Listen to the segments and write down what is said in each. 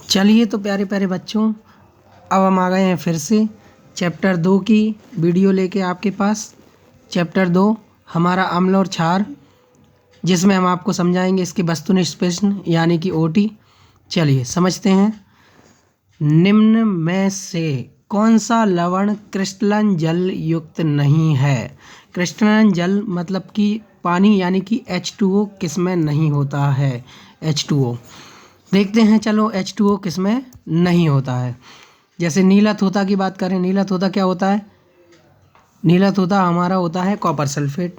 चलिए तो प्यारे प्यारे बच्चों, अब हम आ गए हैं फिर से चैप्टर 2 की वीडियो लेके आपके पास। चैप्टर 2 हमारा अम्ल और क्षार, जिसमें हम आपको समझाएंगे इसके वस्तुनिष्ठ प्रश्न यानी कि ओटी। चलिए समझते हैं। निम्न में से कौन सा लवण क्रिस्टलन जल युक्त नहीं है? क्रिस्टलन जल मतलब कि पानी यानी कि H2O किस में नहीं होता है? H2O देखते हैं। चलो H2O किस में नहीं होता है। जैसे नीला तोता की बात करें, नीला तोता क्या होता है? नीला तोता हमारा होता है कॉपर सल्फेट,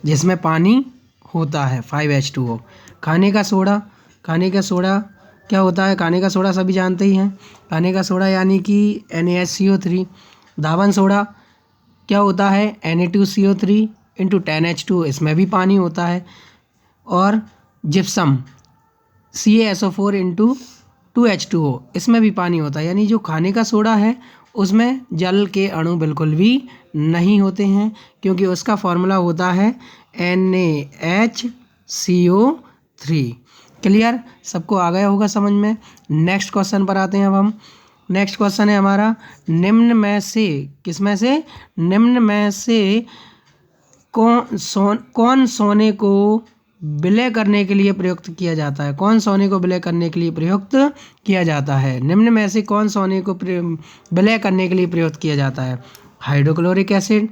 जिसमें पानी होता है 5H2O। खाने का सोडा, खाने का सोडा क्या होता है? खाने का सोडा सभी जानते ही हैं। खाने का सोडा यानी कि NaCO3। धावन सोडा क्या होता है? Na2CO3 इंटू 10H2O, इसमें भी पानी होता है। और जिप्सम CaSO4 इंटू 2H2O, इसमें भी पानी होता है। यानी जो खाने का सोडा है उसमें जल के अणु बिल्कुल भी नहीं होते हैं, क्योंकि उसका फॉर्मूला होता है NaHCO3। क्लियर? सबको आ गया होगा समझ में। नेक्स्ट क्वेश्चन पर आते हैं अब हम। नेक्स्ट क्वेश्चन है हमारा, निम्न में से, किस में से? निम्न में से कौन सोने को विलय करने के लिए प्रयुक्त किया जाता है? कौन सोने को विलय करने के लिए प्रयुक्त किया जाता है? निम्न में से कौन सोने को विलय करने के लिए प्रयुक्त किया जाता है? Hydrochloric acid,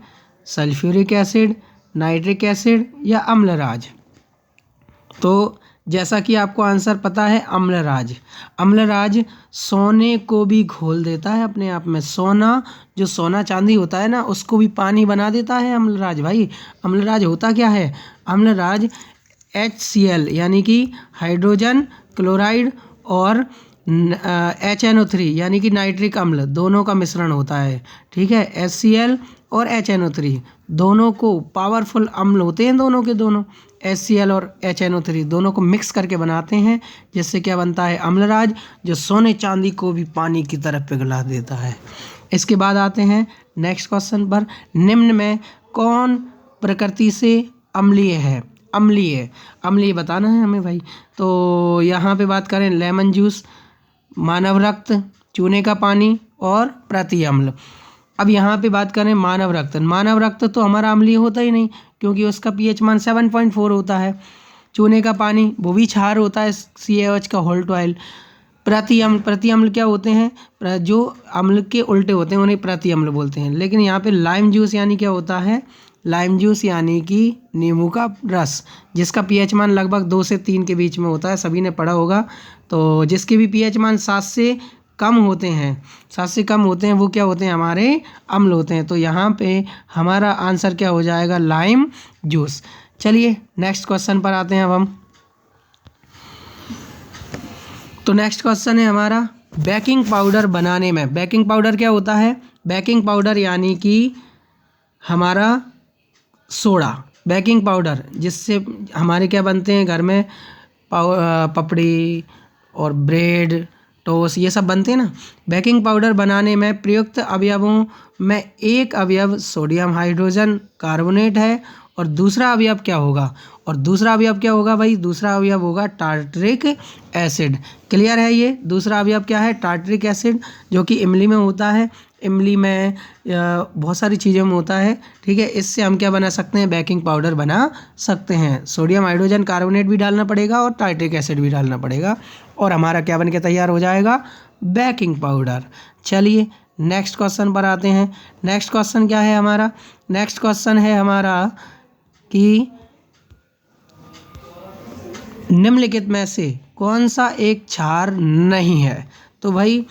sulphuric acid, nitric acid या अम्लराज? तो जैसा कि आपको आंसर पता है, अम्लराज। अम्लराज सोने को भी घोल देता है अपने आप में। सोना, जो सोना चांदी होता है ना, उसको भी पानी बना देता है अम्लराज। भाई अम्लराज होता क्या है? अम्लराज HCl यानी कि हाइड्रोजन क्लोराइड और HNO3 यानी कि नाइट्रिक अम्ल, दोनों का मिश्रण होता है। ठीक है, HCl और HNO3 दोनों को पावरफुल अम्ल होते हैं, दोनों के दोनों। HCl और HNO3 दोनों को मिक्स करके बनाते हैं, जिससे क्या बनता है? अम्लराज, जो सोने चांदी को भी पानी की तरफ पिघला देता है। इसके बाद आते हैं नेक्स्ट क्वेश्चन पर। निम्न में कौन प्रकृति से अम्लीय है? अम्लीय, अम्लीय बताना है हमें भाई। तो यहाँ पे बात करें, लेमन जूस, मानव रक्त, चूने का पानी और प्रति अम्ल। अब यहाँ पे बात करें मानव रक्त। मानव रक्त तो हमारा अम्लीय होता ही नहीं, क्योंकि उसका pH मान 7.4 होता है। चूने का पानी वो भी क्षार होता है, CaOH का होल्ट-ऑयल। प्रति अम्ल, प्रति अम्ल क्या होते हैं? जो अम्ल के उल्टे होते हैं उन्हें प्रति अम्ल बोलते हैं। लेकिन यहाँ पे लाइम जूस यानी क्या होता है? लाइम जूस यानी कि नींबू का रस, जिसका pH मान लगभग 2 से 3 के बीच में होता है, सभी ने पढ़ा होगा। तो जिसके भी pH मान 7 से कम होते हैं, 7 से कम होते हैं, वो क्या होते हैं? हमारे अम्ल होते हैं। तो यहाँ पे हमारा आंसर क्या हो जाएगा? Lime juice. चलिए नेक्स्ट क्वेश्चन पर आते हैं अब हम। तो नेक्स्ट क्वेश्चन है हमारा, बेकिंग पाउडर बनाने में, बेकिंग पाउडर क्या होता है? बेकिंग पाउडर यानी कि हमारा सोडा, बेकिंग पाउडर, जिससे हमारे क्या बनते हैं घर में? पपड़ी और ब्रेड, टोस्ट, ये सब बनते हैं ना। बेकिंग पाउडर बनाने में प्रयुक्त अवयवों में एक अवयव सोडियम हाइड्रोजन कार्बोनेट है, और दूसरा अवयव क्या होगा? और दूसरा अवयव क्या होगा भाई? दूसरा अवयव होगा टार्टरिक एसिड। क्लियर है? ये दूसरा अवयव क्या है? टार्टरिक एसिड, जो कि इमली में होता है। इमली में बहुत सारी चीज़ों में होता है। ठीक है, इससे हम क्या बना सकते हैं? बेकिंग पाउडर बना सकते हैं। सोडियम हाइड्रोजन कार्बोनेट भी डालना पड़ेगा और टार्टरिक एसिड भी डालना पड़ेगा, और हमारा क्या बन के तैयार हो जाएगा? Baking powder. चलिए नेक्स्ट क्वेश्चन पर आते हैं। नेक्स्ट क्वेश्चन क्या है हमारा? नेक्स्ट क्वेश्चन है हमारा कि निम्नलिखित में से कौन सा एक क्षार नहीं है? तो भाई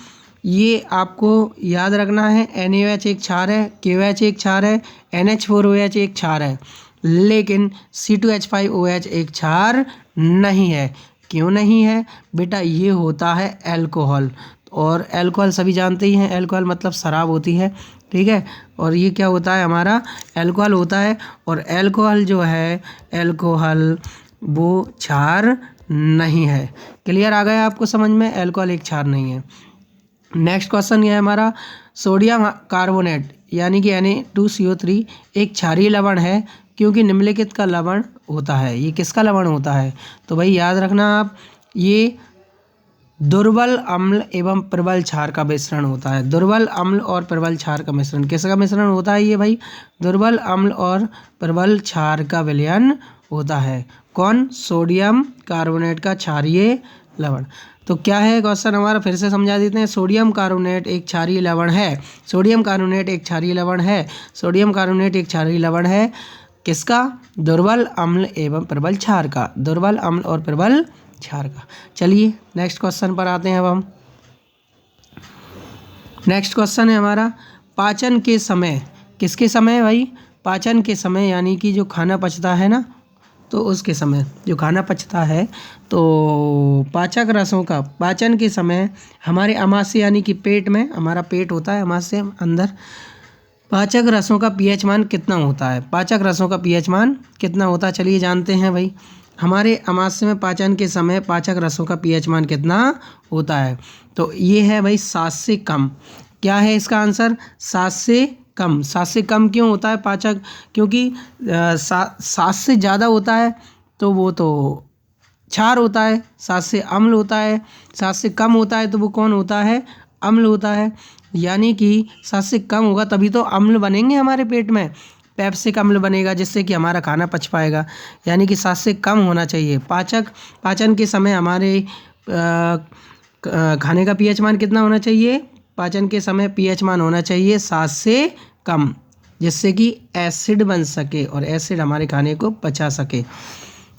ये आपको याद रखना है, NaOH एक क्षार है, KOH एक क्षार है, NH4OH एक क्षार है, लेकिन C2H5OH एक क्षार नहीं है। क्यों नहीं है बेटा? ये होता है अल्कोहल, और अल्कोहल सभी जानते ही हैं, अल्कोहल मतलब शराब होती है। ठीक है, और ये क्या होता है? हमारा अल्कोहल होता है, और अल्कोहल जो है, अल्कोहल वो क्षार नहीं है। क्लियर आ गया आपको समझ में? अल्कोहल एक क्षार नहीं है। नेक्स्ट क्वेश्चन ये है हमारा, सोडियम कार्बोनेट यानी कि Na2CO3 एक क्षारीय लवण है, क्योंकि निम्नलिखित का लवण होता है। ये किसका लवण होता है? तो भाई याद रखना आप, ये दुर्बल अम्ल एवं प्रबल क्षार का मिश्रण होता है। दुर्बल अम्ल और प्रबल क्षार का मिश्रण, किसका मिश्रण होता है ये भाई? दुर्बल अम्ल और प्रबल क्षार का विलयन होता है। कौन? सोडियम कार्बोनेट का क्षारीय लवण। तो क्या है क्वेश्चन हमारा, फिर से समझा देते हैं। सोडियम कार्बोनेट एक क्षारीय लवण है। सोडियम कार्बोनेट एक क्षारीय लवण है। सोडियम कार्बोनेट एक क्षारीय लवण है। किसका? दुर्बल अम्ल एवं प्रबल क्षार का। दुर्बल अम्ल और प्रबल क्षार का। चलिए नेक्स्ट क्वेश्चन पर आते हैं अब हम। नेक्स्ट क्वेश्चन है हमारा, पाचन के समय, किसके समय भाई? पाचन के समय, यानी कि जो खाना पचता है ना, तो उसके समय जो खाना पचता है, तो पाचक रसों का पाचन के समय हमारे आमाशय यानी कि पेट में, हमारा पेट होता है आमाशय अंदर, पाचक रसों का पीएच मान कितना होता है? पाचक रसों का पीएच मान कितना होता है? चलिए जानते हैं भाई। हमारे आमाशय में पाचन के समय पाचक रसों का पीएच मान कितना होता है? तो ये है भाई 7 से कम। क्या है इसका आंसर? 7 से कम। 7 से कम क्यों होता है पाचक? क्योंकि 7 से ज़्यादा होता है तो वो तो क्षार होता है, 7 से अम्ल होता है, 7 से कम होता है तो वो कौन होता है? अम्ल होता है। यानी कि 7 से कम होगा तभी तो अम्ल बनेंगे हमारे पेट में, पेप्सिक अम्ल बनेगा जिससे कि हमारा खाना पच पाएगा। यानी कि 7 से कम होना चाहिए। पाचन के समय हमारे खाने का पीएच मान कितना होना चाहिए? पाचन के समय पीएच मान होना चाहिए 7 से कम, जिससे कि एसिड बन सके और एसिड हमारे खाने को पचा सके।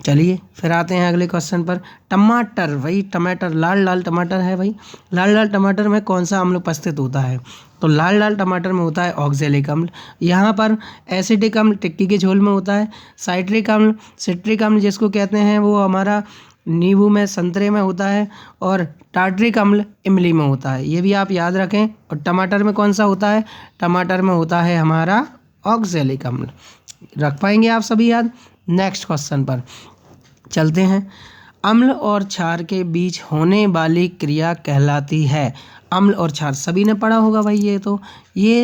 चलिए फिर आते हैं अगले क्वेश्चन पर। टमाटर, वही टमाटर, लाल लाल टमाटर है भाई। लाल लाल टमाटर में कौन सा अम्ल उपस्थित होता है? तो लाल लाल टमाटर में होता है ऑक्जेलिक अम्ल। यहाँ पर एसिडिक अम्ल टिक्की के झोल में होता है। साइट्रिक अम्ल, सिट्रिक अम्ल जिसको कहते हैं, वो हमारा नींबू में, संतरे में होता है। और टार्ट्रिक अम्ल इमली में होता है। ये भी आप याद रखें। और टमाटर में कौन सा होता है? टमाटर में होता है हमारा ऑक्जेलिक अम्ल। रख पाएंगे आप सभी याद? नेक्स्ट क्वेश्चन पर चलते हैं। अम्ल और क्षार के बीच होने वाली क्रिया कहलाती है। अम्ल और क्षार सभी ने पढ़ा होगा भाई, ये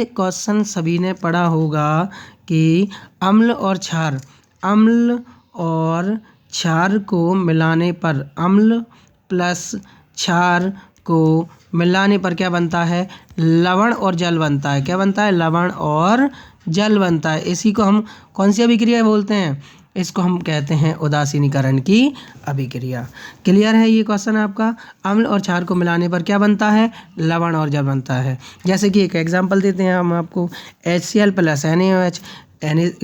क्वेश्चन सभी ने पढ़ा होगा कि अम्ल और क्षार, अम्ल और क्षार को मिलाने पर, अम्ल प्लस क्षार को मिलाने पर क्या बनता है? लवण और जल बनता है। क्या बनता है? लवण और जल बनता है। इसी को हम कौन सी अभिक्रिया बोलते हैं? इसको हम कहते हैं उदासीनीकरण की अभिक्रिया। क्लियर है ये क्वेश्चन आपका? अम्ल और क्षार को मिलाने पर क्या बनता है? लवण और जल बनता है। जैसे कि एक एग्जांपल देते हैं हम आपको, HCl प्लस NaOH,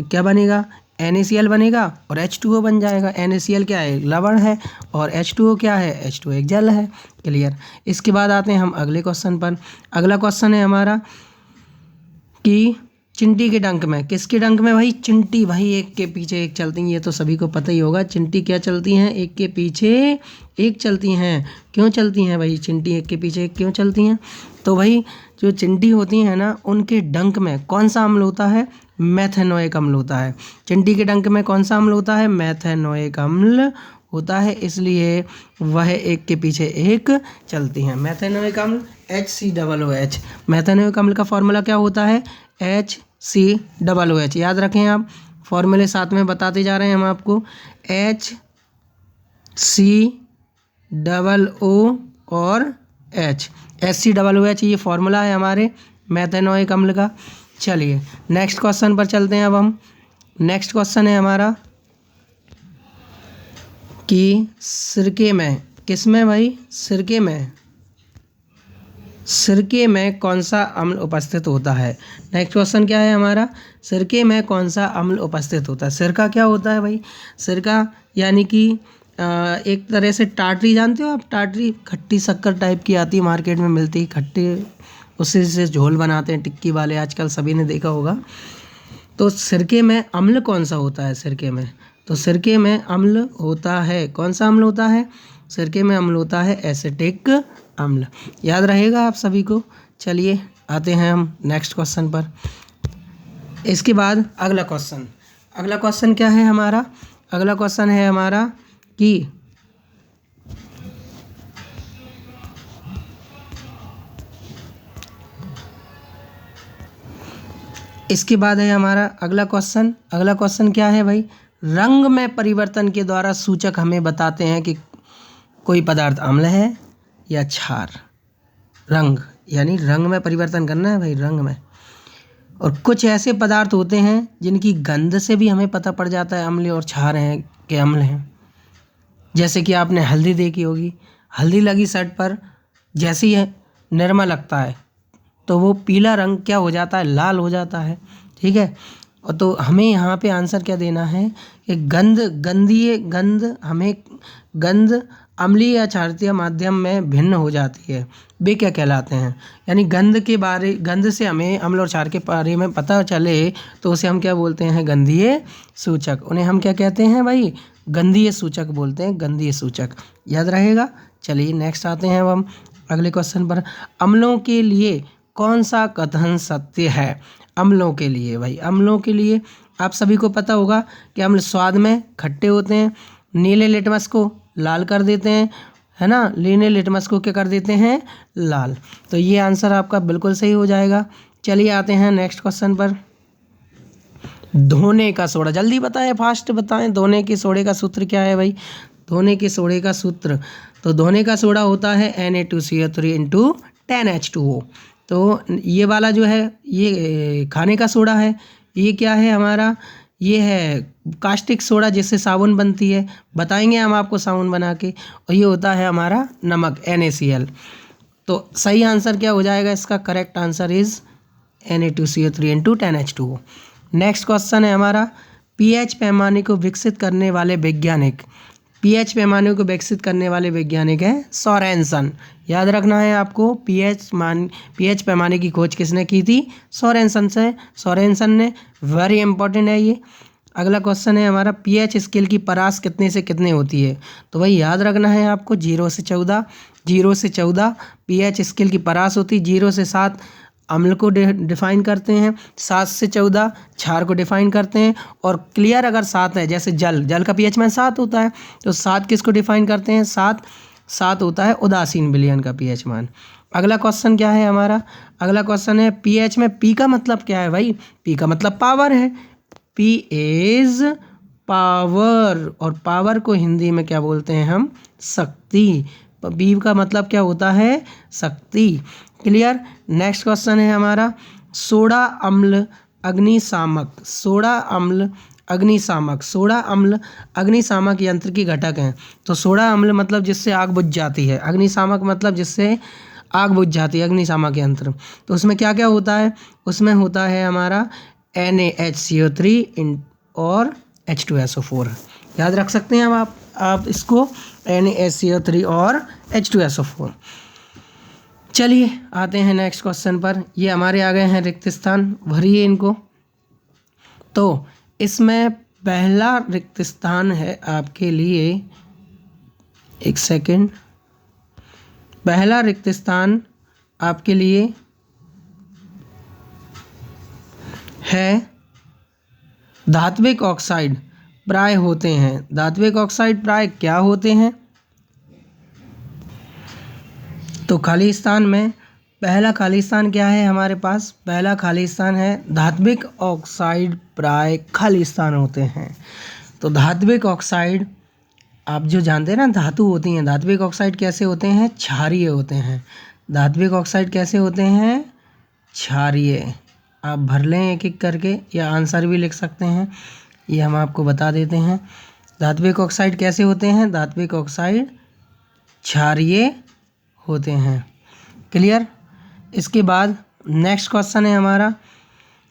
क्या बनेगा? NaCl बनेगा और H2O बन जाएगा। NaCl क्या है? लवण है। और H2O क्या है? H2O एक जल है। क्लियर। इसके बाद आते हैं हम अगले क्वेश्चन पर। अगला क्वेश्चन है हमारा कि चिंटी के डंक में, किसके डंक में भाई? चिंटी भाई एक के पीछे एक चलती हैं, ये तो सभी को पता ही होगा। चिंटी क्या चलती हैं? एक के पीछे एक चलती हैं। क्यों चलती हैं भाई चिंटी एक के पीछे एक क्यों चलती हैं? तो भाई जो चिंटी होती हैं ना, उनके डंक में कौन सा अम्ल होता है? मेथेनोइक अम्ल होता है। चिंटी के डंक में कौन सा अम्ल होता है? मेथेनोइक अम्ल होता है, इसलिए वह एक के पीछे एक चलती हैं। मेथेनोइक अम्ल HCOOH। मेथेनोइक अम्ल का फॉर्मूला क्या होता है? HCOOH। याद रखें आप, फॉर्मूले साथ में बताते जा रहे हैं हम आपको। HCOO और H, HCOOH ये फॉर्मूला है हमारे मेथेनोइक अम्ल का। चलिए नेक्स्ट क्वेश्चन पर चलते हैं अब हम। नेक्स्ट क्वेश्चन है हमारा कि सिरके में, किसमें भाई? सिरके में, सिरके में कौन सा अम्ल उपस्थित होता है? नेक्स्ट क्वेश्चन क्या है हमारा? सिरके में कौन सा अम्ल उपस्थित होता है? सिरका क्या होता है भाई? सिरका यानी कि एक तरह से टाटरी, जानते हो आप? टाटरी खट्टी शक्कर टाइप की आती है, मार्केट में मिलती है खट्टी, उससे से झोल बनाते हैं टिक्की वाले, आजकल सभी ने देखा होगा। तो सिरके में अम्ल कौन सा होता है? सिरके में, तो सिरके में अम्ल होता है, कौन सा अम्ल होता है? सिरके में अम्ल होता है एसिटिक अम्ल। याद रहेगा आप सभी को। चलिए आते हैं हम नेक्स्ट क्वेश्चन पर। इसके बाद अगला क्वेश्चन, अगला क्वेश्चन क्या है हमारा? अगला क्वेश्चन है हमारा कि इसके बाद है हमारा अगला क्वेश्चन। अगला क्वेश्चन क्या है भाई? रंग में परिवर्तन के द्वारा सूचक हमें बताते हैं कि कोई पदार्थ अम्ल है या क्षार। रंग यानी रंग में परिवर्तन करना है भाई, रंग में। और कुछ ऐसे पदार्थ होते हैं जिनकी गंध से भी हमें पता पड़ जाता है अम्ल और क्षार हैं कि अम्ल हैं। जैसे कि आपने हल्दी देखी होगी, हल्दी लगी शर्ट पर, जैसे ही निरमा लगता है तो वो पीला रंग क्या हो जाता है, लाल हो जाता है। ठीक है, और तो हमें यहाँ पे आंसर क्या देना है कि हमें गंध अम्लीय या क्षारीय माध्यम में भिन्न हो जाती है, वे क्या कहलाते हैं। यानी गंध से हमें अम्ल और क्षार के बारे में पता चले तो उसे हम क्या बोलते हैं, गंधीय सूचक। उन्हें हम क्या कहते हैं भाई, गंधीय सूचक बोलते हैं, गंधीय सूचक। याद रहेगा। चलिए नेक्स्ट आते हैं अब हम अगले क्वेश्चन पर। अम्लों के लिए कौन सा कथन सत्य है। अम्लों के लिए भाई, अम्लों के लिए आप सभी को पता होगा कि अम्ल स्वाद में खट्टे होते हैं, नीले लिटमस को लाल कर देते हैं, है ना, नीले लिटमस को क्या कर देते हैं, लाल। तो ये आंसर आपका बिल्कुल सही हो जाएगा। चलिए आते हैं नेक्स्ट क्वेश्चन पर। धोने का सोडा, जल्दी बताएं, फास्ट बताएं, धोने के सोडे का सूत्र क्या है भाई। धोने के सोडे का सूत्र, तो धोने का सोडा होता है Na2CO3 × 10H2O। तो ये वाला जो है ये खाने का सोडा है, ये क्या है हमारा, ये है कास्टिक सोडा जिससे साबुन बनती है, बताएंगे हम आपको साबुन बना के। और ये होता है हमारा नमक NaCl। तो सही आंसर क्या हो जाएगा इसका, correct answer is Na2CO3 × 10H2O। Next question है हमारा, pH पैमाने को विकसित करने वाले वैज्ञानिक। pH पैमाने को विकसित करने वाले वैज्ञानिक है सोरेनसन। याद रखना है आपको, pH पैमाने की खोज किसने की थी, सोरेनसन ने। वेरी इंपॉर्टेंट है ये। अगला क्वेश्चन है हमारा, pH स्केल की परास कितने से कितने होती है। तो भाई याद रखना है आपको 0 से 14, 0 से 14 pH स्केल की परास होती, 0 से 7 अम्ल को डिफाइन करते हैं, 7 से 14 क्षार को डिफाइन करते हैं, और क्लियर अगर 7 है, जैसे जल का pH मान 7 होता है, तो 7 किसको डिफाइन करते हैं, 7 होता है उदासीन विलयन का pH मान। अगला क्वेश्चन क्या है हमारा, अगला क्वेश्चन है pH में P का मतलब क्या है भाई। P का मतलब पावर है, P इज पावर, और पावर को हिंदी में क्या बोलते हैं हम, शक्ति। P का मतलब क्या होता है, शक्ति। क्लियर। नेक्स्ट क्वेश्चन है हमारा, सोडा अम्ल अग्निशामक। सोडा अम्ल अग्निशामक यंत्र की घटक हैं। तो सोडा अम्ल मतलब जिससे आग बुझ जाती है, अग्निशामक मतलब जिससे आग बुझ जाती है, अग्निशामक यंत्र। तो उसमें क्या क्या होता है, उसमें होता है हमारा NaHCO3 और H2SO4। याद रख सकते हैं आप इसको, NaHCO3 और H2SO4। चलिए आते हैं नेक्स्ट क्वेश्चन पर। ये हमारे आ गए हैं रिक्त स्थान, भरिए इनको। तो इसमें पहला रिक्त स्थान है आपके लिए, एक सेकंड, पहला रिक्त स्थान आपके लिए है धात्विक ऑक्साइड प्राय होते हैं। धात्विक ऑक्साइड प्राय क्या होते हैं। तो खाली स्थान में पहला खाली स्थान क्या है हमारे पास, पहला खाली स्थान है धात्विक ऑक्साइड प्राय खाली स्थान होते हैं। तो धात्विक ऑक्साइड आप जो जानते हैं ना, धातु होती हैं, धात्विक ऑक्साइड कैसे होते हैं, क्षारीय होते हैं। धात्विक ऑक्साइड कैसे होते हैं, क्षारीय। आप भर लें एक एक करके, या आंसर भी लिख सकते हैं, ये हम आपको बता देते हैं। धात्विक ऑक्साइड कैसे होते हैं, धात्विक ऑक्साइड क्षारीय होते हैं। क्लियर। इसके बाद नेक्स्ट क्वेश्चन है हमारा,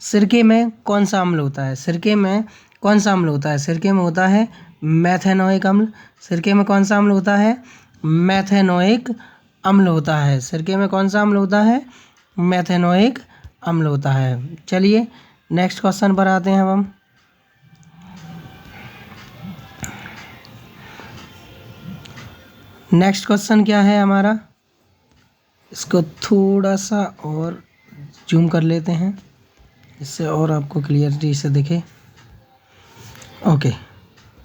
सिरके में कौन सा अम्ल होता है। सिरके में कौन सा अम्ल होता है, सिरके में होता है मेथेनोइक अम्ल। सिरके में कौन सा अम्ल होता है, मेथेनोइक अम्ल होता है। सिरके में कौन सा अम्ल होता है, मेथेनोइक अम्ल होता है। चलिए नेक्स्ट क्वेश्चन पर आते हैं अब हम। नेक्स्ट क्वेश्चन क्या है हमारा, इसको थोड़ा सा और जूम कर लेते हैं, इससे और आपको क्लियरिटी से दिखे। ओके,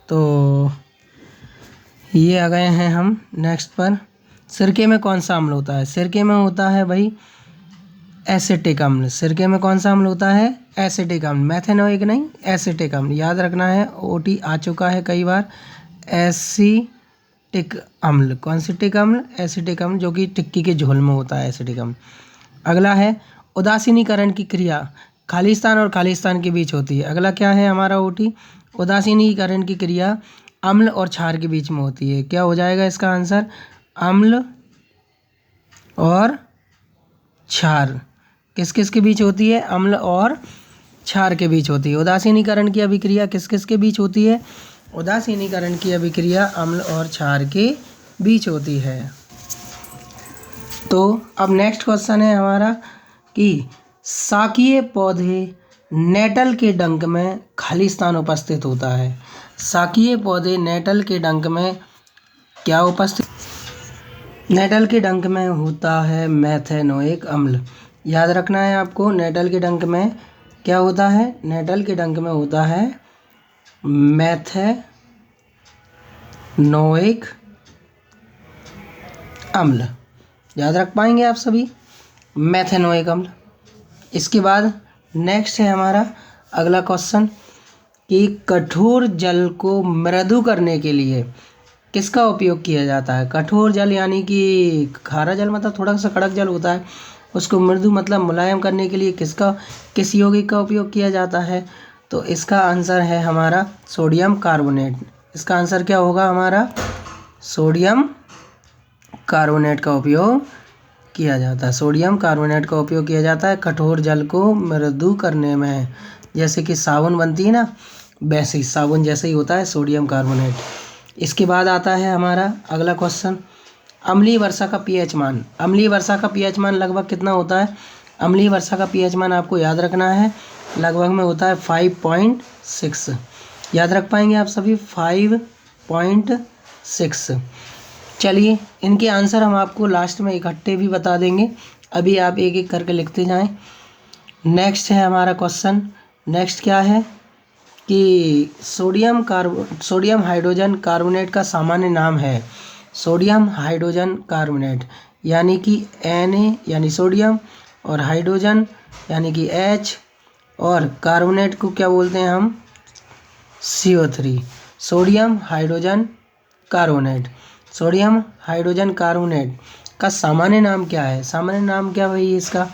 तो ये आ गए हैं हम नेक्स्ट पर। सिरके में कौन सा अम्ल होता है, सिरके में होता है भाई एसिटिक अम्ल। सिरके में कौन सा अम्ल होता है, एसिटिक अम्ल, मेथेनोइक नहीं, एसिटिक अम्ल। याद रखना है, OT आ चुका है कई बार, एसिटिक एसिटिक अम्ल। कौन सी टिक अम्ल? एसिटिक अम्ल, जो कि टिक्की के झोल में होता है एसिटिक अम्ल। अगला है उदासीनीकरण की क्रिया खालिस्तान और खालिस्तान के बीच होती है। अगला क्या है हमारा ओटी? उदासीनीकरण की क्रिया अम्ल और क्षार के बीच में होती है। क्या हो जाएगा इसका आंसर? अम्ल और क्षार। किस किस के बीच होती है? अम्ल और क्षार के बीच होती है। उदासीनीकरण की अभिक्रिया किस किस के बीच होती है? उदासीनीकरण की अभिक्रिया अम्ल और क्षार के बीच होती है। तो अब नेक्स्ट क्वेश्चन है हमारा कि शाकीय पौधे नेटल के डंक में खालिस्तान उपस्थित होता है। शाकीय पौधे नेटल के डंक में क्या उपस्थित? नेटल के डंक में होता है मेथेनोइक अम्ल। याद रखना है आपको, नेटल के डंक में क्या होता है? नेटल के डंक में होता है मेथेनोइक अम्ल। याद रख पाएंगे आप सभी? मेथेनोइक अम्ल। इसके बाद नेक्स्ट है हमारा अगला क्वेश्चन कि कठोर जल को मृदु करने के लिए किसका उपयोग किया जाता है? कठोर जल यानी कि खारा जल, मतलब थोड़ा सा कड़क जल होता है, उसको मृदु मतलब मुलायम करने के लिए किस यौगिक का उपयोग किया जाता है? तो इसका आंसर है हमारा सोडियम कार्बोनेट। इसका आंसर क्या होगा हमारा? सोडियम कार्बोनेट का उपयोग किया जाता है। सोडियम कार्बोनेट का उपयोग किया जाता है कठोर जल को मृदु करने में। जैसे कि साबुन बनती है ना, वैसे ही साबुन जैसे ही होता है सोडियम कार्बोनेट। इसके बाद आता है हमारा अगला क्वेश्चन, अम्लीय वर्षा का पीएच मान। अम्लीय वर्षा का पीएच मान लगभग कितना होता है? अम्लीय वर्षा का पीएच मान आपको याद रखना है, लगभग में होता है 5.6। याद रख पाएंगे आप सभी? 5.6। चलिए इनके आंसर हम आपको लास्ट में इकट्ठे भी बता देंगे, अभी आप एक एक करके लिखते जाएं। नेक्स्ट है हमारा क्वेश्चन, नेक्स्ट क्या है कि सोडियम हाइड्रोजन कार्बोनेट का सामान्य नाम है। सोडियम हाइड्रोजन कार्बोनेट यानी कि Na यानी सोडियम, और हाइड्रोजन यानी कि H, और कार्बोनेट को क्या बोलते हैं हम? CO3। Sodium hydrogen carbonate. Sodium hydrogen carbonate का सामान्य नाम क्या है? सामान्य नाम क्या भाई इसका?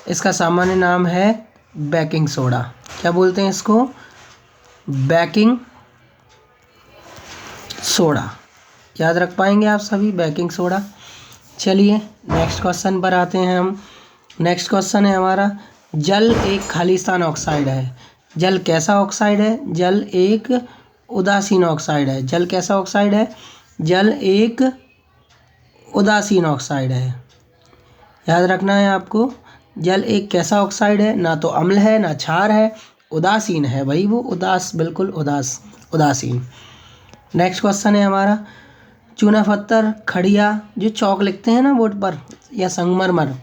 इसका सामान्य नाम है बेकिंग सोडा। क्या बोलते हैं इसको? Baking soda. याद रख पाएंगे आप सभी? Baking soda. चलिए नेक्स्ट क्वेश्चन पर आते हैं हम। नेक्स्ट क्वेश्चन है हमारा, जल एक खालिस्तान ऑक्साइड है। जल कैसा ऑक्साइड है? जल एक उदासीन ऑक्साइड है। जल कैसा ऑक्साइड है? जल एक उदासीन ऑक्साइड है। याद रखना है आपको, जल एक कैसा ऑक्साइड है? ना तो अम्ल है ना क्षार है, उदासीन है भाई वो, बिल्कुल उदासीन। नेक्स्ट क्वेश्चन है हमारा, चूना पत्थर, खड़िया, जो चौक लिखते हैं ना बोर्ड पर, या संगमरमर,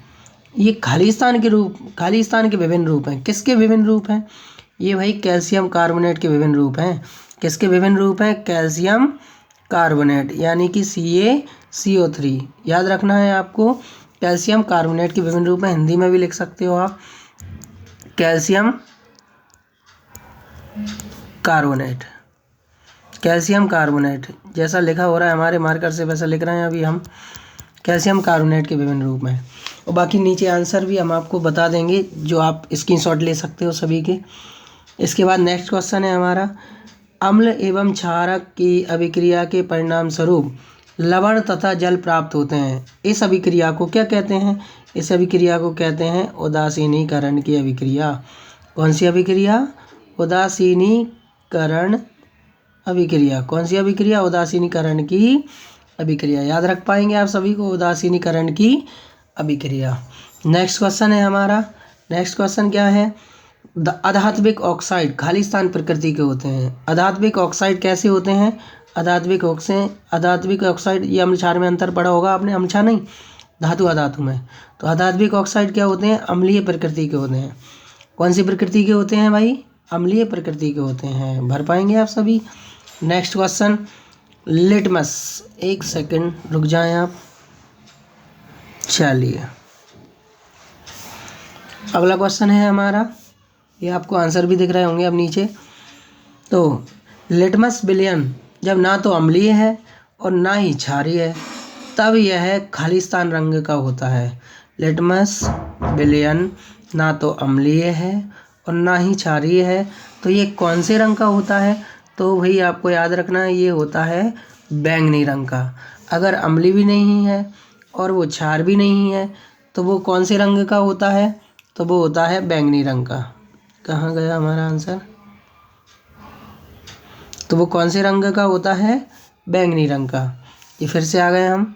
ये खालिस्तान के विभिन्न रूप हैं। किसके विभिन्न रूप हैं? ये भाई कैल्शियम कार्बोनेट के विभिन्न रूप हैं। किसके विभिन्न रूप हैं? कैल्शियम कार्बोनेट यानी कि CaCO3। याद रखना है आपको, कैल्शियम कार्बोनेट के विभिन्न रूप हैं। हिंदी में भी लिख सकते हो आप, कैल्शियम कार्बोनेट। कैल्शियम कार्बोनेट जैसा लिखा हो रहा है हमारे मार्कर से वैसा लिख रहे हैं अभी हम, कैल्शियम कार्बोनेट के विभिन्न रूप में। और बाकी नीचे आंसर भी हम आपको बता देंगे, जो आप स्क्रीनशॉट ले सकते हो सभी के। इसके बाद नेक्स्ट क्वेश्चन है हमारा, अम्ल एवं क्षारक की अभिक्रिया के परिणाम स्वरूप लवण तथा जल प्राप्त होते हैं। इस अभिक्रिया को क्या कहते हैं? इस अभिक्रिया को कहते हैं उदासीनीकरण की अभिक्रिया। कौन सी अभिक्रिया? उदासीनीकरण अभिक्रिया। कौन सी अभिक्रिया? उदासीनीकरण की अभिक्रिया। याद रख पाएंगे आप सभी को, उदासीनीकरण की अभिक्रिया। नेक्स्ट क्वेश्चन है हमारा, नेक्स्ट क्वेश्चन क्या है, अधात्विक ऑक्साइड खालिस्तान प्रकृति के होते हैं। अधात्विक ऑक्साइड कैसे होते हैं? अधात्विक ऑक्साइड, ये अम्ल क्षार में अंतर पड़ा होगा आपने, अम्ल क्षार नहीं, धातु अधातु में। तो अधात्विक ऑक्साइड क्या होते हैं? अम्लीय प्रकृति के होते हैं। कौन सी प्रकृति के होते हैं भाई? अम्लीय प्रकृति के होते हैं। भर पाएंगे आप सभी? नेक्स्ट क्वेश्चन, लिटमस, एक सेकंड रुक जाएं आप। चलिए अगला क्वेश्चन है हमारा, ये आपको आंसर भी दिख रहे होंगे अब नीचे। तो लिटमस विलयन जब ना तो अम्लीय है और ना ही क्षारीय तब यह खालिस्तान रंग का होता है। लिटमस विलयन ना तो अम्लीय है और ना ही क्षारीय है, तो ये कौन से रंग का होता है? तो भाई आपको याद रखना है, ये होता है बैंगनी रंग का। अगर अम्ली भी नहीं है और वो क्षार भी नहीं है तो वो कौन से रंग का होता है? तो वो होता है बैंगनी रंग का। कहाँ गया हमारा आंसर? तो वो कौन से रंग का होता है? बैंगनी रंग का। ये फिर से आ गए हम,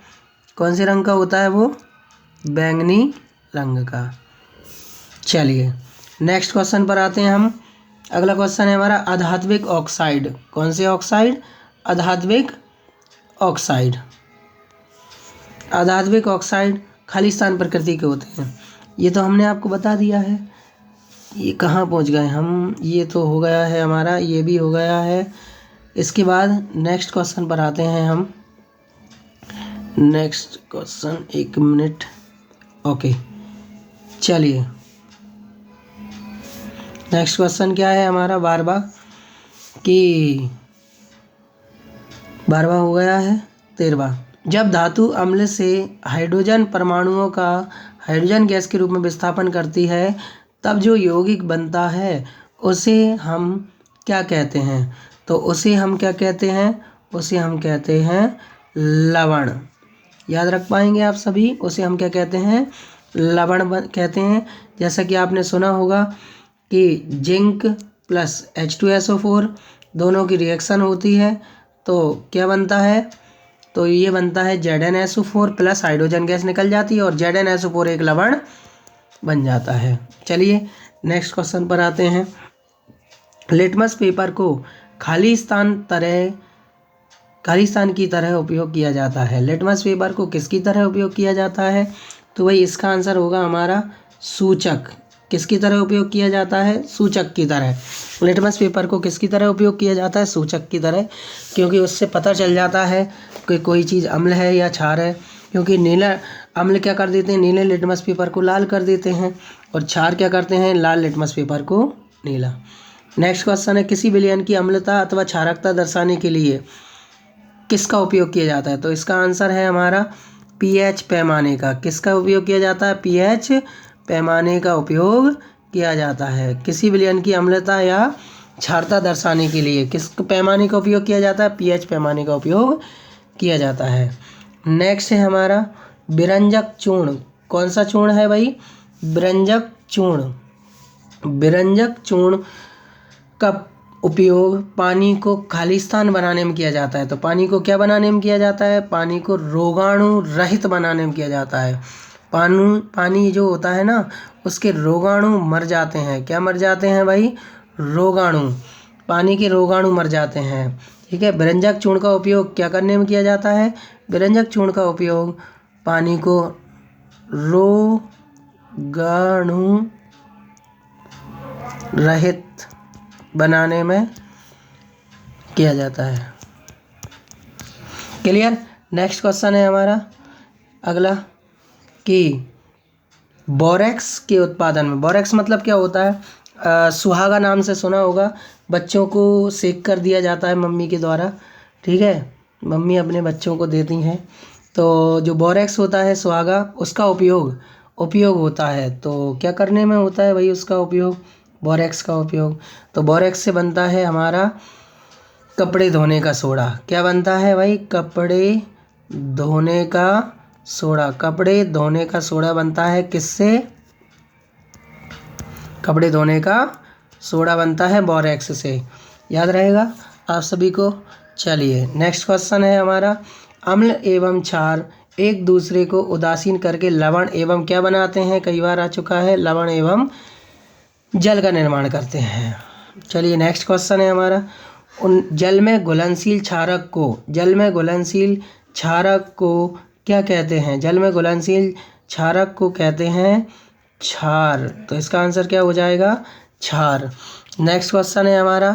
कौन से रंग का होता है वो? बैंगनी रंग का। चलिए नेक्स्ट क्वेश्चन पर आते हैं हम। अगला क्वेश्चन है हमारा अधात्विक ऑक्साइड। कौन से ऑक्साइड? अधात्विक ऑक्साइड। अधात्विक ऑक्साइड खालिस्तान प्रकृति के होते हैं। ये तो हमने आपको बता दिया है। ये कहाँ पहुँच गए हम? ये तो हो गया है हमारा, ये भी हो गया है। इसके बाद नेक्स्ट क्वेश्चन पर आते हैं हम। नेक्स्ट क्वेश्चन, एक मिनट, ओके चलिए नेक्स्ट क्वेश्चन क्या है हमारा? 12वां हो गया है। 13वां, जब धातु अम्ल से हाइड्रोजन परमाणुओं का हाइड्रोजन गैस के रूप में विस्थापन करती है तब जो यौगिक बनता है उसे हम क्या कहते हैं? तो उसे हम क्या कहते हैं? उसे हम कहते हैं लवण। याद रख पाएंगे आप सभी? उसे हम क्या कहते हैं? लवण कहते हैं। जैसा कि आपने सुना होगा कि जिंक प्लस H2SO4 दोनों की रिएक्शन होती है तो क्या बनता है? तो ये बनता है ZnSO4 प्लस हाइड्रोजन गैस निकल जाती है और ZnSO4 एक लवण बन जाता है। चलिए नेक्स्ट क्वेश्चन पर आते हैं। लिटमस पेपर को खालिस्तान की तरह उपयोग किया जाता है। लिटमस पेपर को किसकी तरह उपयोग किया जाता है? तो भाई इसका आंसर होगा हमारा सूचक। किसकी तरह उपयोग किया जाता है? सूचक की तरह। लिटमस पेपर को किसकी तरह उपयोग किया जाता है? सूचक की तरह, क्योंकि उससे पता चल जाता है कि कोई चीज़ अम्ल है या क्षार है। क्योंकि नीला अम्ल क्या कर देते हैं? नीले लिटमस पेपर को लाल कर देते हैं, और क्षार क्या करते हैं? लाल लिटमस पेपर को नीला। नेक्स्ट क्वेश्चन है, किसी विलयन की अम्लता अथवा क्षारकता दर्शाने के लिए किसका उपयोग किया जाता है? तो इसका आंसर है हमारा pH पैमाने का। किसका उपयोग किया जाता है? pH पैमाने का उपयोग किया जाता है। किसी विलयन की अम्लता या क्षारता दर्शाने के लिए किस पैमाने का उपयोग किया जाता है? pH पैमाने का उपयोग किया जाता है। नेक्स्ट है हमारा विरंजक चूर्ण। कौन सा चूर्ण है भाई? विरंजक चूर्ण। विरंजक चूर्ण का उपयोग पानी को खालिस्तान बनाने में किया जाता है। तो पानी को क्या बनाने में किया जाता है? पानी को रोगाणु रहित बनाने में किया जाता है। पानी जो होता है ना, उसके रोगाणु मर जाते हैं। क्या मर जाते हैं भाई? रोगाणु। पानी के रोगाणु मर जाते हैं। ठीक है। विरंजक चूर्ण का उपयोग क्या करने में किया जाता है? विरंजक चूर्ण का उपयोग पानी को रोगाणु रहित बनाने में किया जाता है। क्लियर। नेक्स्ट क्वेश्चन है हमारा अगला कि बोरेक्स के उत्पादन में, बोरेक्स मतलब क्या होता है? सुहागा नाम से सुना होगा। बच्चों को सेक कर दिया जाता है मम्मी के द्वारा। ठीक है, मम्मी अपने बच्चों को देती हैं। तो जो बोरेक्स होता है सुहागा, उसका उपयोग होता है। तो क्या करने में होता है भाई उसका उपयोग? बोरेक्स का उपयोग। तो बोरेक्स से बनता है हमारा कपड़े धोने का सोडा। क्या बनता है भाई? कपड़े धोने का सोडा। कपड़े धोने का सोडा बनता है किससे? कपड़े धोने का सोडा बनता है बोरेक्स से। याद रहेगा आप सभी को। चलिए नेक्स्ट क्वेश्चन है हमारा, अम्ल एवं क्षार एक दूसरे को उदासीन करके लवण एवं क्या बनाते हैं? कई बार आ चुका है, लवण एवं जल का निर्माण करते हैं। चलिए नेक्स्ट क्वेश्चन है हमारा, उन जल में घुलनशील क्षारक को क्या कहते हैं? जल में घुलनशील क्षारक को कहते हैं क्षार। तो इसका आंसर क्या हो जाएगा? क्षार। नेक्स्ट क्वेश्चन है हमारा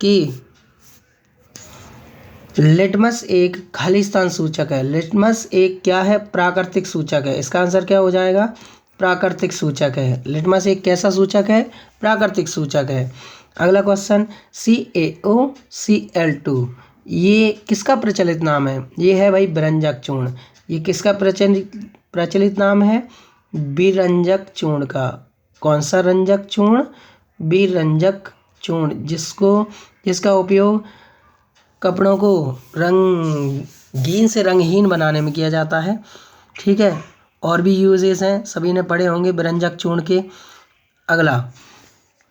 कि लिटमस एक खालिस्तान सूचक है। लिटमस एक क्या है? प्राकृतिक सूचक है। इसका आंसर क्या हो जाएगा? प्राकृतिक सूचक है। लिटमस एक कैसा सूचक है? प्राकृतिक सूचक है। अगला क्वेश्चन, CaOCl2 ये किसका प्रचलित नाम है? ये है भाई विरंजक चूर्ण। ये किसका प्रचलित नाम है? विरंजक चूर्ण का। कौन सा रंजक चूर्ण? विरंजक चूर्ण, जिसका उपयोग कपड़ों को रंगीन से रंगहीन बनाने में किया जाता है। ठीक है, और भी यूजेस हैं, सभी ने पढ़े होंगे विरंजक चूर्ण के। अगला,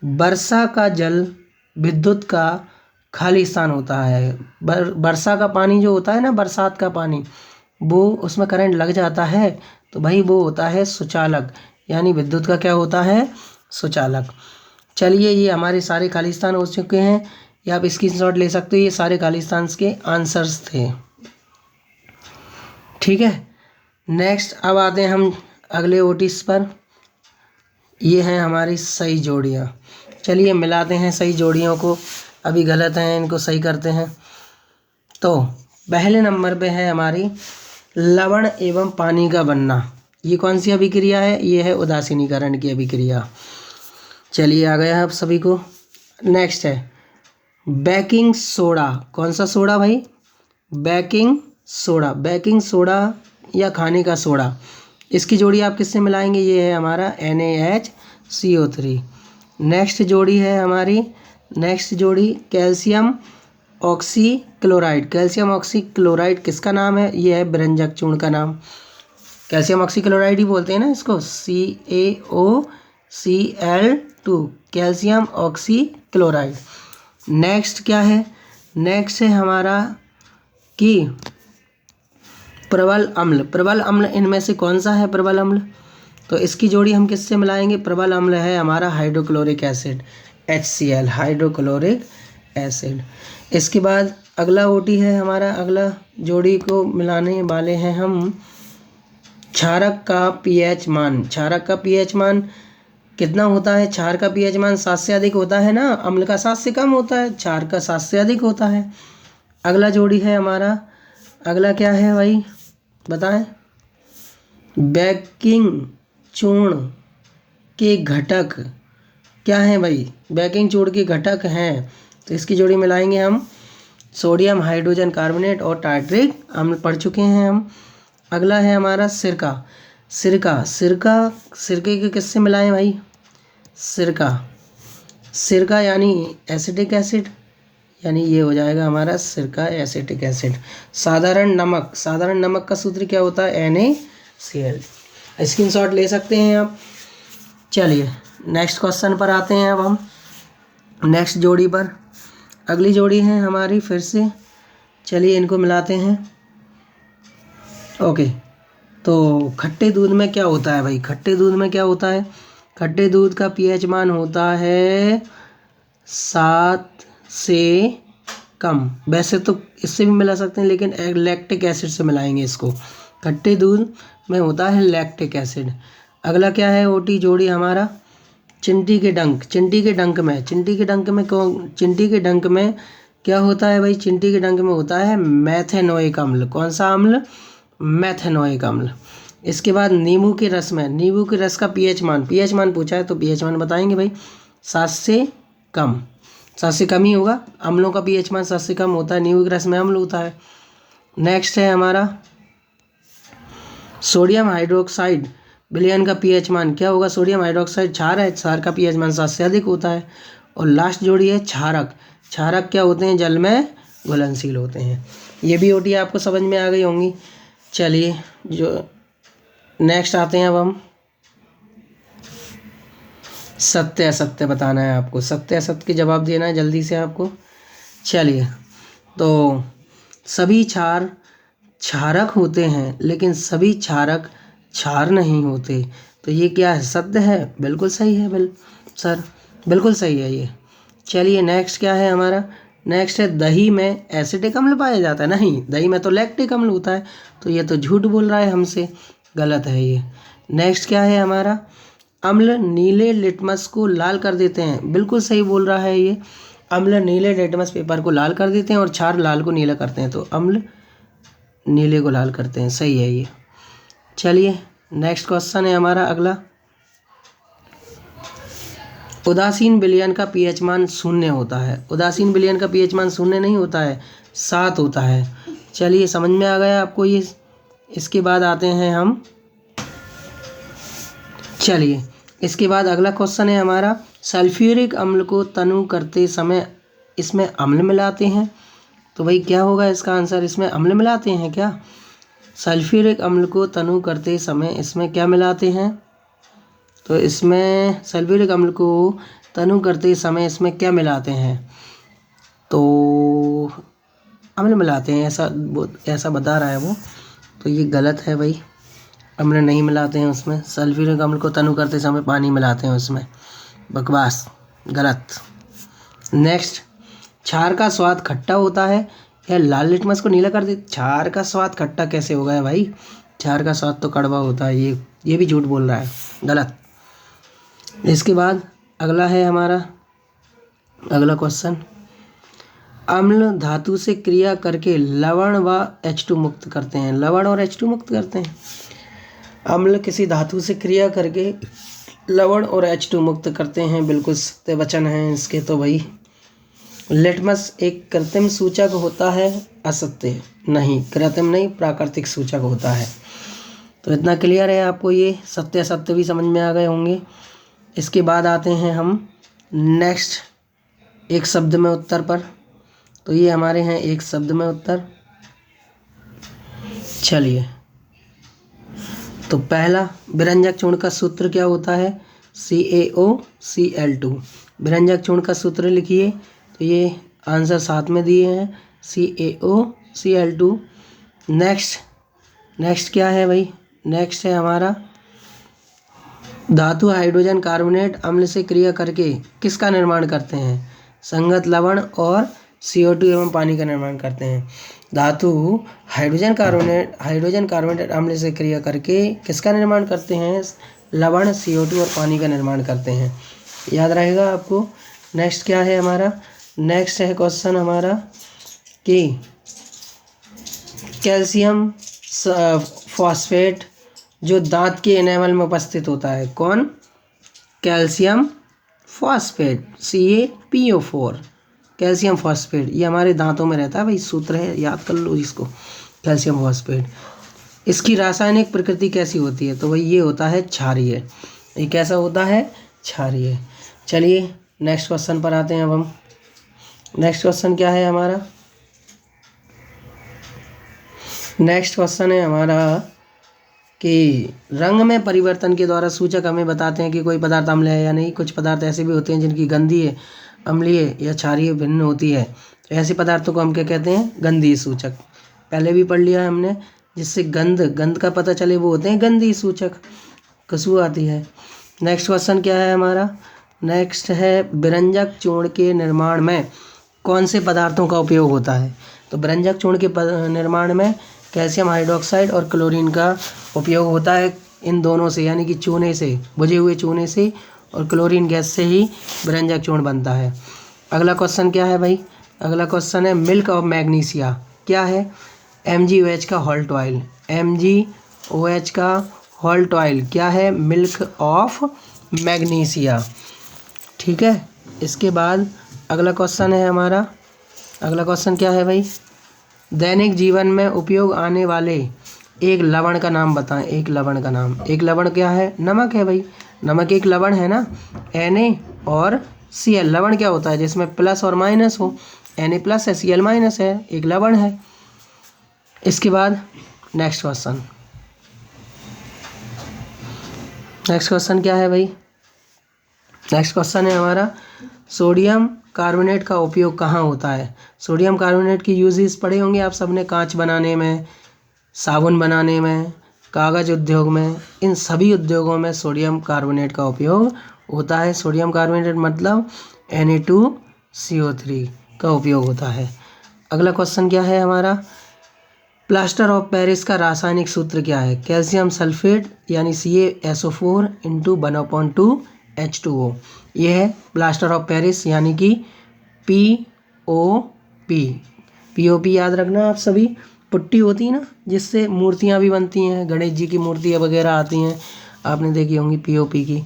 वर्षा का जल विद्युत का खाली स्थान होता है। वर्षा का पानी जो होता है ना, बरसात का पानी, वो उसमें करंट लग जाता है तो भाई वो होता है सुचालक, यानी विद्युत का क्या होता है? सुचालक। चलिए, ये हमारे सारे खालिस्तान हो चुके हैं। ये आप स्क्रीनशॉट ले सकते हो, ये सारे खालिस्तान के आंसर्स थे। ठीक है, नेक्स्ट अब आते हैं हम अगले ओटिस पर। ये हैं हमारी सही जोड़ियाँ। चलिए मिलाते हैं सही जोड़ियों को, अभी गलत हैं इनको सही करते हैं। तो पहले नंबर पे है हमारी लवण एवं पानी का बनना। ये कौन सी अभिक्रिया है? ये है उदासीनीकरण की अभिक्रिया। चलिए आ गया आप सभी को। नेक्स्ट है बेकिंग सोडा। कौन सा सोडा भाई? Baking soda. बेकिंग सोडा या खाने का सोडा, इसकी जोड़ी आप किससे मिलाएंगे? ये है हमारा NaHCO3। नेक्स्ट जोड़ी है हमारी, नेक्स्ट जोड़ी कैल्शियम ऑक्सीक्लोराइड। कैल्शियम ऑक्सीक्लोराइड किसका नाम है? ये है विरंजक चूर्ण का नाम। कैल्शियम ऑक्सीक्लोराइड ही बोलते हैं ना इसको, CaOCl2, कैल्शियम ऑक्सीक्लोराइड। नेक्स्ट क्या है? नेक्स्ट है हमारा कि प्रबल अम्ल। प्रबल अम्ल इनमें से कौन सा है प्रबल अम्ल? तो इसकी जोड़ी हम किससे मिलाएंगे? प्रबल अम्ल है हमारा hydrochloric acid, HCl, hydrochloric acid. इसके बाद अगला ओटी है हमारा, अगला जोड़ी को मिलाने वाले हैं हम क्षारक का pH मान। क्षारक का pH मान कितना होता है? क्षार का pH मान 7 से अधिक होता है ना, अम्ल का 7 से कम होता है, क्षार का 7 से अधिक होता है। अगला जोड़ी है हमारा, अगला क्या है भाई बताएं? बेकिंग चूर्ण के घटक क्या हैं भाई? बेकिंग चूर्ण के घटक हैं, तो इसकी जोड़ी मिलाएंगे हम सोडियम हाइड्रोजन कार्बोनेट और टार्ट्रिक अम्ल, पढ़ चुके हैं हम। अगला है हमारा सिरका। सिरके के किससे मिलाएं भाई? सिरका यानी एसिटिक एसिड, यानी ये हो जाएगा हमारा सिरका एसिटिक एसिड। साधारण नमक का सूत्र क्या होता है? NaCl। स्क्रीनशॉट ले सकते हैं आप। चलिए नेक्स्ट क्वेश्चन पर आते हैं अब हम, नेक्स्ट जोड़ी पर। अगली जोड़ी है हमारी फिर से, चलिए इनको मिलाते हैं। ओके, तो खट्टे दूध में क्या होता है भाई? खट्टे दूध में क्या होता है? खट्टे दूध का pH मान होता है 7 से कम। वैसे तो इससे भी मिला सकते हैं, लेकिन लैक्टिक एसिड से मिलाएंगे इसको। खट्टे दूध में होता है लैक्टिक एसिड। अगला क्या है ओटी जोड़ी हमारा? चिंटी के डंक। चिंटी के डंक में क्या होता है भाई? चिंटी के डंक में होता है मैथेनोइक अम्ल। कौन सा अम्ल? मैथेनोइक अम्ल। इसके बाद नींबू के रस का pH मान पूछा है तो pH मान बताएंगे भाई 7 से कम। 7 से कम ही होगा, अम्लों का pH मान 7 से कम होता है, नींबू के रस में अम्ल होता है। नेक्स्ट है हमारा सोडियम हाइड्रोक्साइड विलयन का pH मान क्या होगा? सोडियम हाइड्रोक्साइड क्षार है, क्षार का pH मान 7 से अधिक होता है। और लास्ट जोड़ी है क्षारक। क्षारक क्या होते हैं? जल में घुलनशील होते हैं। ये भी ओटी आपको समझ में आ गई होंगी। चलिए जो नेक्स्ट आते हैं अब हम, सत्य असत्य बताना है आपको, सत्य असत्य के जवाब देना है जल्दी से आपको। चलिए, तो सभी क्षार क्षारक होते हैं लेकिन सभी क्षारक क्षार नहीं होते, तो ये क्या है? सत्य है? बिल्कुल सही है सर, बिल्कुल सही है ये। चलिए नेक्स्ट क्या है हमारा? नेक्स्ट है दही में एसिटिक अम्ल पाया जाता है। नहीं, दही में तो लैक्टिक अम्ल होता है, तो ये तो झूठ बोल रहा है हमसे, गलत है ये। नेक्स्ट क्या है हमारा? अम्ल नीले लिटमस को लाल कर देते हैं। बिल्कुल सही बोल रहा है ये, अम्ल नीले लिटमस पेपर को लाल कर देते हैं और क्षार लाल को नीला करते हैं, तो अम्ल नीले को लाल करते हैं, सही है ये। चलिए नेक्स्ट क्वेश्चन है हमारा अगला, उदासीन विलयन का pH मान 0 होता है। उदासीन विलयन का pH मान 0 नहीं होता है, 7 होता है। चलिए समझ में आ गया आपको ये। इसके बाद आते हैं हम, चलिए इसके बाद अगला क्वेश्चन है हमारा, सल्फ्यूरिक अम्ल को तनु करते समय इसमें अम्ल मिलाते हैं। तो भाई क्या होगा इसका आंसर, इसमें अम्ल मिलाते हैं क्या? सल्फ्यूरिक अम्ल को तनु करते समय इसमें क्या मिलाते हैं? तो इसमें सल्फ्यूरिक अम्ल को तनु करते समय इसमें क्या मिलाते हैं? तो अम्ल मिलाते हैं, ऐसा बता रहा है वो। तो ये गलत है भाई, अम्ल नहीं मिलाते हैं उसमें। सल्फ्यूरिक अम्ल को तनु करते समय पानी मिलाते हैं उसमें, बकवास, गलत। नेक्स्ट, क्षार का स्वाद खट्टा होता है या लाल लिटमस को नीला कर दे। क्षार का स्वाद खट्टा कैसे होगा भाई? क्षार का स्वाद तो कड़वा होता है। ये भी झूठ बोल रहा है, गलत। इसके बाद अगला है हमारा अगला क्वेश्चन, अम्ल धातु से क्रिया करके लवण व H2 मुक्त करते हैं। लवण और H2 मुक्त करते हैं। अम्ल किसी धातु से क्रिया करके लवण और H2 मुक्त करते हैं, बिल्कुल सत्य वचन है इसके। तो भाई लिटमस एक कृत्रिम सूचक होता है, असत्य नहीं, कृत्रिम नहीं, प्राकृतिक सूचक होता है। तो इतना क्लियर है आपको, ये सत्य असत्य भी समझ में आ गए होंगे। इसके बाद आते हैं हम नेक्स्ट एक शब्द में उत्तर पर। तो ये हमारे हैं एक शब्द में उत्तर। चलिए, तो पहला, विरंजक चूर्ण का सूत्र क्या होता है? CaOCl2। विरंजक चूर्ण का सूत्र लिखिए। तो ये आंसर साथ में दिए हैं, CaOCl2। नेक्स्ट क्या है भाई? नेक्स्ट है हमारा, धातु हाइड्रोजन कार्बोनेट अम्ल से क्रिया करके किसका निर्माण करते हैं? संगत लवण और CO2 एवं पानी का निर्माण करते हैं। धातु हाइड्रोजन कार्बोनेट अम्ल से क्रिया करके किसका निर्माण करते हैं? लवण, CO2 और पानी का निर्माण करते हैं। याद रहेगा आपको। नेक्स्ट क्या है हमारा? नेक्स्ट है क्वेश्चन हमारा कि कैल्शियम फॉस्फेट जो दांत के एनेमल में उपस्थित होता है, कौन? Calcium phosphate, CaPO4, calcium phosphate, ये हमारे दांतों में रहता है भाई, सूत्र है, याद कर लो इसको, कैल्शियम फॉस्फेट। इसकी रासायनिक प्रकृति कैसी होती है? तो भाई ये होता है क्षारीय। ये कैसा होता है? क्षारीय। चलिए नेक्स्ट क्वेश्चन पर आते हैं अब हम। नेक्स्ट क्वेश्चन क्या है हमारा? नेक्स्ट क्वेश्चन है हमारा कि रंग में परिवर्तन के द्वारा सूचक हमें बताते हैं कि कोई पदार्थ अम्ल है या नहीं। कुछ पदार्थ ऐसे भी होते हैं जिनकी गंधीय, अम्लीय या क्षारीय भिन्न होती है। तो ऐसे पदार्थों को हम क्या कहते हैं? गंधीय सूचक। पहले भी पढ़ लिया है हमने। जिससे गंध का पता चले वो होते हैं गंधीय सूचक, खुशबू आती है। नेक्स्ट क्वेश्चन क्या है हमारा? नेक्स्ट है, विरंजक चूर्ण के निर्माण में कौन से पदार्थों का उपयोग होता है? तो विरंजक चूर्ण के निर्माण में कैल्शियम हाइड्रोक्साइड और क्लोरीन का उपयोग होता है। इन दोनों से, यानी कि चूने से, बुझे हुए चूने से और क्लोरीन गैस से ही विरंजक चूर्ण बनता है। अगला क्वेश्चन क्या है भाई? अगला क्वेश्चन है, मिल्क ऑफ मैग्नीशिया क्या है? MgOH का हॉल्ट ऑयल। MgOH का हॉल्ट ऑयल क्या है? Milk of magnesia. ठीक है। इसके बाद अगला क्वेश्चन है हमारा, अगला क्वेश्चन क्या है भाई? दैनिक जीवन में उपयोग आने वाले एक लवण का नाम बताएं। एक लवण का नाम। एक लवण क्या है? नमक है भाई। नमक एक लवण है ना, Na और Cl। लवण क्या होता है? जिसमें प्लस और माइनस हो। Na+ है, Cl- है, एक लवण है। इसके बाद नेक्स्ट क्वेश्चन। नेक्स्ट क्वेश्चन क्या है भाई? नेक्स्ट क्वेश्चन है हमारा, सोडियम कार्बोनेट का उपयोग कहाँ होता है? सोडियम कार्बोनेट की यूजेस पढ़े होंगे आप सबने, कांच बनाने में, साबुन बनाने में, कागज़ उद्योग में, इन सभी उद्योगों में सोडियम कार्बोनेट का उपयोग होता है। सोडियम कार्बोनेट मतलब Na2CO3 का उपयोग होता है। अगला क्वेश्चन क्या है हमारा? प्लास्टर ऑफ पेरिस का रासायनिक सूत्र क्या है? कैल्शियम सल्फेट यानी CaSO4 × 1/2 H2O। ये है प्लास्टर ऑफ पेरिस, यानी कि POP। POP याद रखना आप सभी। पुट्टी होती है ना, जिससे मूर्तियाँ भी बनती हैं, गणेश जी की मूर्तियाँ वगैरह आती हैं, आपने देखी होंगी POP की।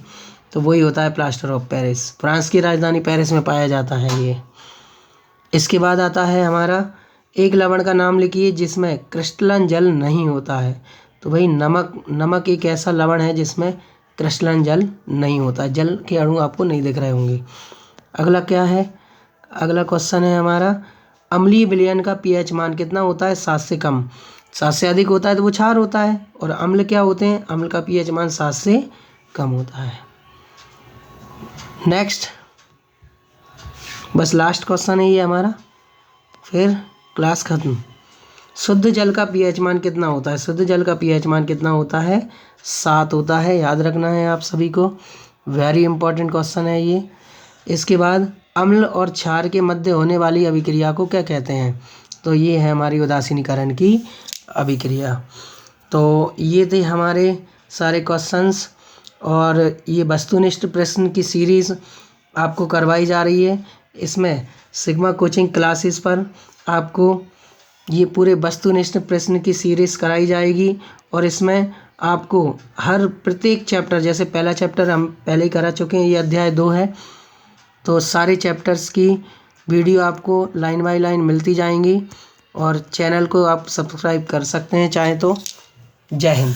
तो वही होता है प्लास्टर ऑफ पेरिस। फ्रांस की राजधानी पेरिस में पाया जाता है ये। इसके बाद आता है हमारा एक लवण का नाम लिखिए जिसमें क्रिस्टलन जल नहीं होता है। तो भाई नमक एक ऐसा लवण है जिसमें क्रिस्टलन जल नहीं होता, जल के अणु आपको नहीं दिख रहे होंगे। अगला क्या है, अगला क्वेश्चन है हमारा, अम्लीय विलयन का पीएच मान कितना होता है? 7 से कम। 7 से अधिक होता है तो वो क्षार होता है, और अम्ल क्या होते हैं? अम्ल का पीएच मान 7 से कम होता है। नेक्स्ट, बस लास्ट क्वेश्चन है ये हमारा, फिर क्लास खत्म। शुद्ध जल का पीएच मान कितना होता है? शुद्ध जल का पीएच मान कितना होता है? 7 होता है, याद रखना है आप सभी को, वेरी इंपॉर्टेंट क्वेश्चन है ये। इसके बाद अम्ल और क्षार के मध्य होने वाली अभिक्रिया को क्या कहते हैं? तो ये है हमारी उदासीनीकरण की अभिक्रिया। तो ये थे हमारे सारे क्वेश्चंस, और ये वस्तुनिष्ठ प्रश्न की सीरीज़ आपको करवाई जा रही है। इसमें सिग्मा कोचिंग क्लासेस पर आपको ये पूरे वस्तुनिष्ठ प्रश्न की सीरीज़ कराई जाएगी, और इसमें आपको हर प्रत्येक चैप्टर, जैसे पहला चैप्टर हम पहले ही करा चुके हैं, ये अध्याय 2 है, तो सारे चैप्टर्स की वीडियो आपको लाइन बाय लाइन मिलती जाएंगी, और चैनल को आप सब्सक्राइब कर सकते हैं चाहे तो। जय हिंद।